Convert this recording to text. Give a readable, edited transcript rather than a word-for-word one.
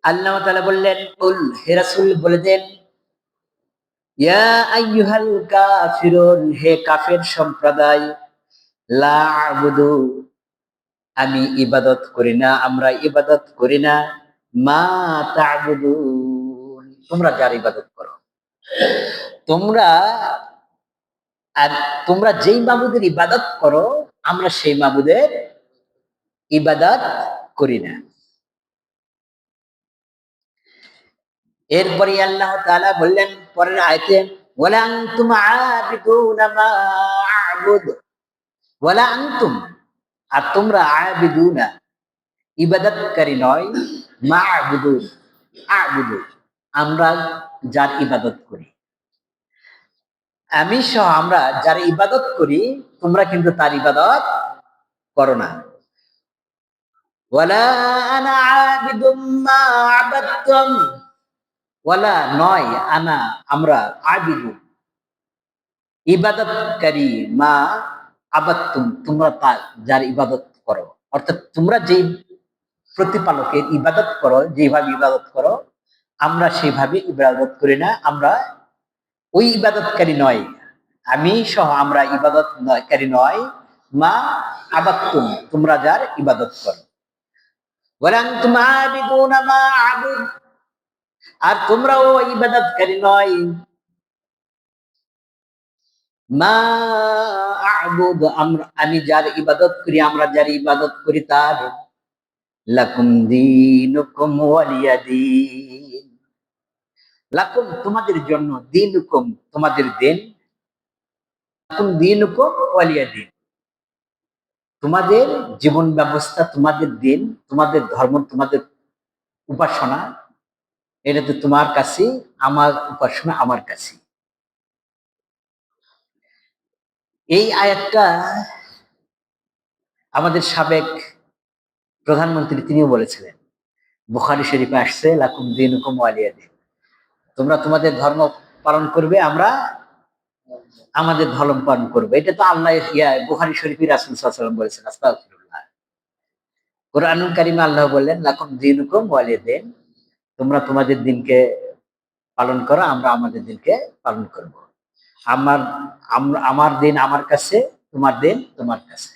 আল্লাহ তাআলা বললেন, কুল হে রাসূল বলে দেন, ইয়া আইয়ুহাল কাফিরুন, হে কাফের সম্প্রদায়, লা আ'বুদু, আমি ইবাদত করি না, আমরা ইবাদত করি না, মা তা'বুদুন, তোমরা যার ইবাদত করো। তোমরা আর তোমরা যেই মাবুদের ইবাদত করো, আমরা সেই মাবুদের ইবাদত করি না। এরপরে আল্লাহ তাআলা বললেন পরের আয়াতে, ওয়ালা আনতুম আবিদুনা মা আ'বুদ, ওয়ালা আনতুম, আর তোমরা আবিদুনা, ইবাদতকারী নয়, মা আ'বুদু, আ'বুদু, আমরা যার ইবাদত করি। আমি সহ আমরা যার ইবাদত করি, তোমরা কিন্তু তার ইবাদত করো না। ওয়ালা আনা আবিদুম মা আবাদতুম, ওয়ালা নয়, আনা আমরা, আবিদু ইবাদতকারী, মা আবাদতুম তোমরা তার যার ইবাদত করো। অর্থাৎ তোমরা যেই প্রতিপালকের ইবাদত করো, যেভাবে ইবাদত করো, আমরা সেভাবে ইবাদত করি না, আমরা ওই ইবাদতকারী নয়। আমি সহ আমরা ইবাদত কারী নয়, মা আবাদতুম, তোমরা যার ইবাদত করো। ওয়ালা আনতুম আবিদুনা মা আবুদ, আর তোমরাও ইবাদতকারী নয়, মা আ'বুদ, আমি যার ইবাদত করি, আমরা যার ইবাদত করি তার। লাকুম দীনুকুম ওয়ালিয়া দীন, লাকুম তোমাদের জন্য, দীনুকুম তোমাদের দিন, লাকুম দীনুকুম ওয়ালিয়া দীন, তোমাদের জীবন ব্যবস্থা, তোমাদের দিন, তোমাদের ধর্ম, তোমাদের উপাসনা, এটা তো তোমার কাছে, আমার উপাসনা আমার কাছে। এই আয়াতটা আমাদের সাবেক প্রধানমন্ত্রী তিনিও বলেছিলেন। বুখারী শরীফে আসছে, লাকুম দীনুকুম ওয়ালিয়া দীন, তোমরা তোমাদের ধর্ম পালন করবে, আমরা আমাদের ধর্ম পালন করবো। এটা তো আল্লাহ বুখারী শরীফে রাসূল সাল্লাল্লাহু আলাইহি ওয়াসাল্লাম বলেছেন। আস্তাগফিরুল্লাহ। কোরআনুল কারীমে আল্লাহ বললেন, লাকুম দীনুকুম ওয়ালিয়া দীন, তোমরা তোমাদের দিনকে পালন করো, আমরা আমাদের দিনকে পালন করব। আমার আমার দিন আমার কাছে, তোমার দিন তোমার কাছে।